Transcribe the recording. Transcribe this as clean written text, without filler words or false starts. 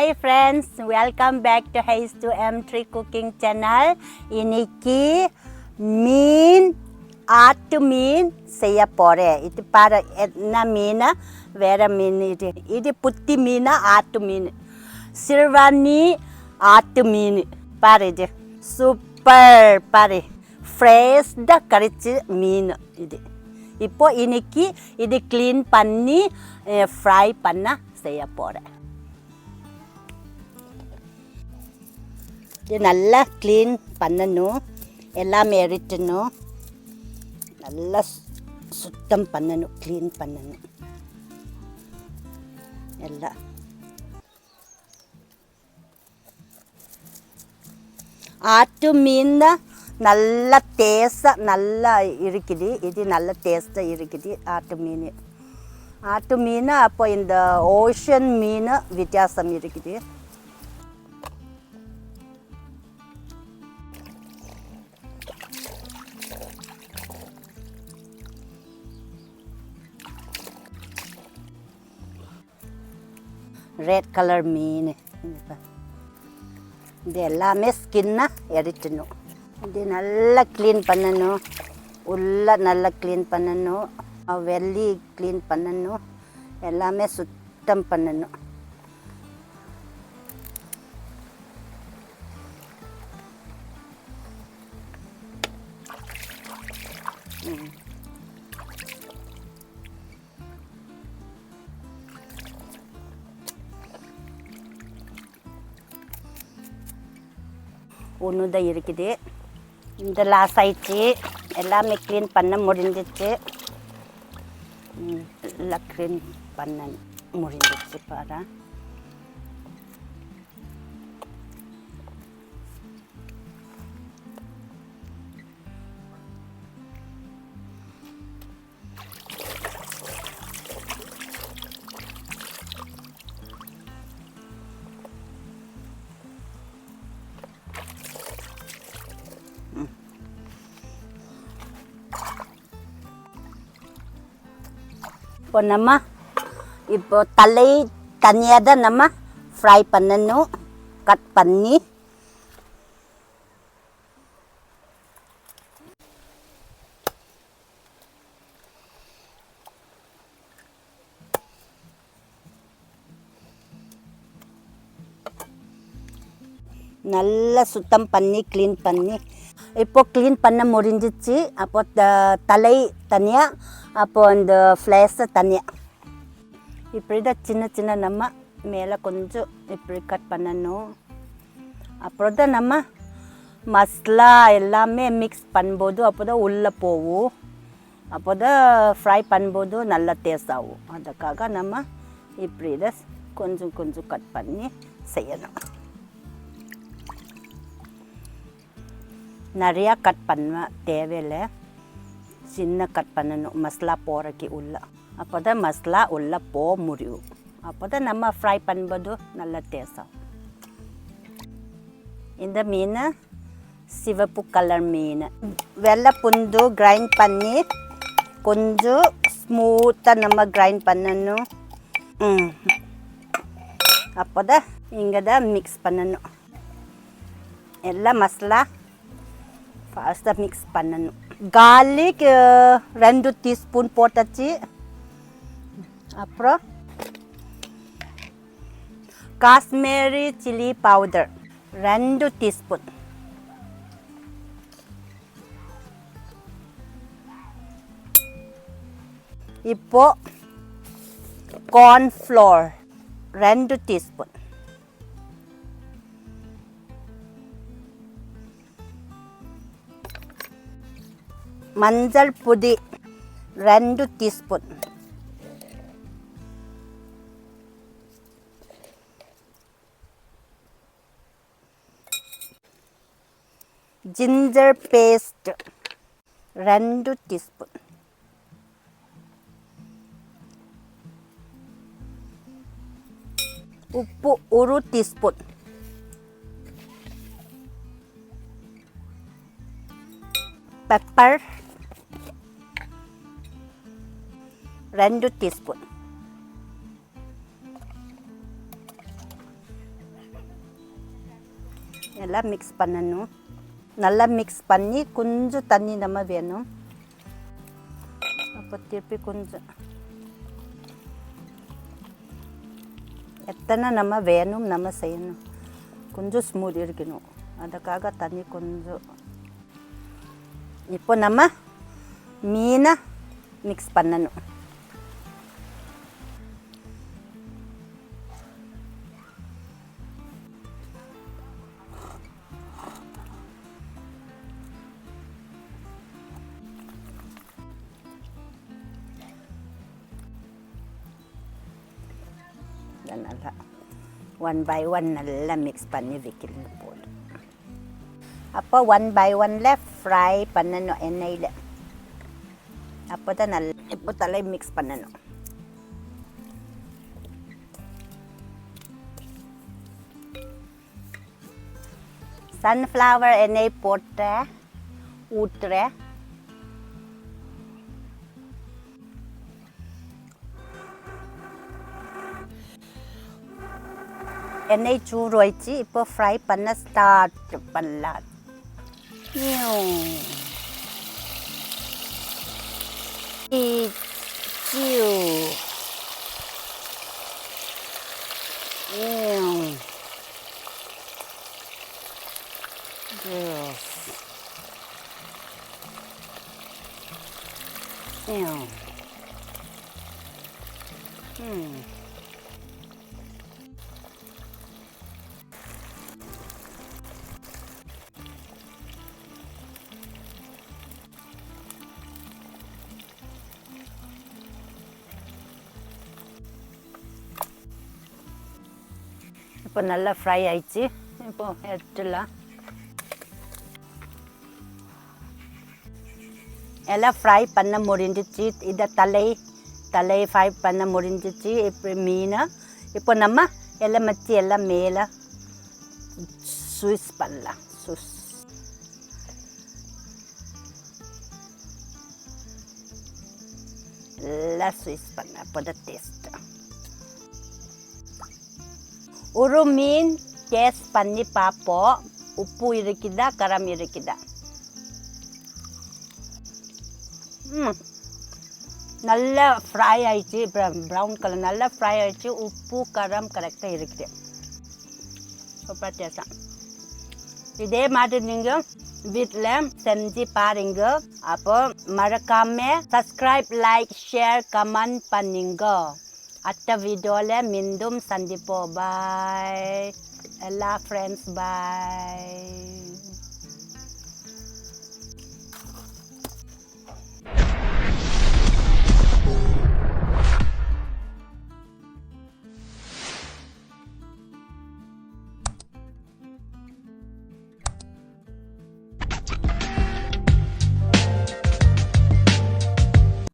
Hi friends, welcome back to H2M3 Cooking Channel. இன்னைக்கு மீன் ஆட்டு மீன் செய்ய போறேன். இது பாரு என்ன மீன் வேற மீன் இது புத்தி மீன் ஆட்டு மீன் சிறுவாணி ஆட்டு மீன் பாரு இது சூப்பர் பாரு ஃப்ரெஷ்ஷா கறிச்சு மீன் இது இப்போ இன்னைக்கு இது க்ளீன் பண்ணி ஃப்ரை பண்ண செய்ய போறேன். இது நல்லா க்ளீன் பண்ணணும், எல்லாமே எடுத்துணும், நல்லா சுத்தம் பண்ணணும், க்ளீன் பண்ணணும் எல்லாம். ஆட்டு மீன் நல்ல டேஸ்ட்டாக நல்லா இருக்குது. இது நல்ல டேஸ்ட்டாக இருக்குது ஆட்டு மீன். ஆட்டு மீன் அப்போ இந்த ஓஷன் மீன் வித்தியாசம் இருக்குது. ரெட் கலர் மீன் இது எல்லாமே ஸ்கின்னை எடுத்துணும். இது நல்லா க்ளீன் பண்ணணும், உள்ள நல்லா க்ளீன் பண்ணணும், வெள்ளி க்ளீன் பண்ணணும், எல்லாமே சுத்தம் பண்ணணும். ஒன்று தான் இருக்குது. இந்த லாஸ் ஆயிடுச்சு, எல்லாமே க்ளீன் பண்ண முடிஞ்சிச்சு. எல்லாம் க்ளீன் பண்ண முடிஞ்சிச்சு பாரு. இப்போ நம்ம இப்போ தலை தனியாக தான் நம்ம ஃப்ரை பண்ணணும், கட் பண்ணி. நல்லா சுத்தம் பண்ணி க்ளீன் பண்ணி இப்போ க்ளீன் பண்ண முடிஞ்சிச்சு. அப்போ தலை தனியாக, அப்போ அந்த ஃப்ளேஸை தனியாக இப்படி தான் சின்ன சின்ன நம்ம மேலே கொஞ்சம் இப்படி கட் பண்ணணும். அப்புறம் தான் நம்ம மசாலா எல்லாமே மிக்ஸ் பண்ணும்போது அப்போ தான் உள்ளே போகும், அப்போ தான் ஃப்ரை பண்ணும்போது நல்லா டேஸ்ட் ஆகும். அதுக்காக நம்ம இப்படி தான் கொஞ்சம் கொஞ்சம் கட் பண்ணி செய்யணும். நிறையா கட் பண்ண தேவையில்லை, சின்ன கட் பண்ணணும் மசாலா போகிறக்கு உள்ள. அப்போ தான் மசாலா உள்ளே போக முடியும், அப்போ தான் நம்ம ஃப்ரை பண்ணும்போது நல்ல டேஸ்ட் ஆகும். இந்த மீன் சிவப்பு கலர் மீன். வெள்ளை பூண்டு கிரைண்ட் பண்ணி கொஞ்சம் ஸ்மூத்தாக நம்ம கிரைண்ட் பண்ணணும். அப்போ தான் இங்கே தான் மிக்ஸ் பண்ணணும், எல்லா மசாலா ஃபாஸ்ட்டாக மிக்ஸ் பண்ணணும். கார்லிக் 2 டீஸ்பூன் போட்டாச்சு. அப்புறம் காஷ்மீரி சில்லி பவுடர் 2 டீஸ்பூன். இப்போ கார்ன்ஃப்ளவர் 2 டீஸ்பூன். மஞ்சள் பொடி 2 டீஸ்பூன். Ginger paste 2 teaspoon. உப்பு 1 டீஸ்பூன். Pepper 2 teaspoon. எல்லாம் மிக்ஸ் பண்ணணும். நல்லா மிக்ஸ் பண்ணி கொஞ்சம் தண்ணி நம்ம வேணும். அப்போ திருப்பி கொஞ்சம் எத்தனை நம்ம வேணும் நம்ம செய்யணும். கொஞ்சம் ஸ்மூத் இருக்கணும், அதுக்காக தண்ணி கொஞ்சம். இப்போ நம்ம மீனை மிக்ஸ் பண்ணணும். நல்லா ஒன் பை ஒன் நல்லா மிக்ஸ் பண்ணி வைக்கணும் போதும். அப்போ ஒன் பை ஒன்னில் ஃப்ரை பண்ணணும் எண்ணெயில். அப்போ தான் நல்லா இப்போ தலை மிக்ஸ் பண்ணணும். சன்ஃப்ளவர் எண்ணெய் போட்ட ஊற்றுறேன். எண்ணெய் சூடு வச்சு இப்போ ஃப்ரை பண்ண ஸ்டார்ட் பண்ணலாம். இப்போ நல்லா ஃப்ரை ஆயிடுச்சு. இப்போ எடுத்துடலாம். எல்லாம் ஃப்ரை பண்ண முடிஞ்சிச்சு. இதை தலை ஃப்ரை பண்ண முடிஞ்சிச்சு. இப்போ மீனை இப்போ நம்ம எல்லாம் மச்சி எல்லாம் மேலே ஸ்விஸ் பண்ணலாம். எல்லாம் ஸ்விஸ் பண்ண அப்போ தான் டேஸ்ட். ஒரு மீன் டேஸ்ட் பண்ணி பார்ப்போம், உப்பு இருக்குதா காரம் இருக்குதா. நல்லா ஃப்ரை ஆயிடுச்சு. ப்ரௌன் கலர் நல்லா ஃப்ரை ஆயிடுச்சு. உப்பு காரம் கரெக்டாக இருக்குது. சூப்பர் டேஸ்டாக. இதே மாதிரி நீங்கள் வீட்டில் செஞ்சு பாருங்க. அப்போ மறக்காமல் சப்ஸ்கிரைப், லைக், ஷேர், கமெண்ட் பண்ணுங்க. அடுத்த வீடியோவில் மீண்டும் சந்திப்போம். பாய் எல்லா ஃப்ரெண்ட்ஸ், பாய்.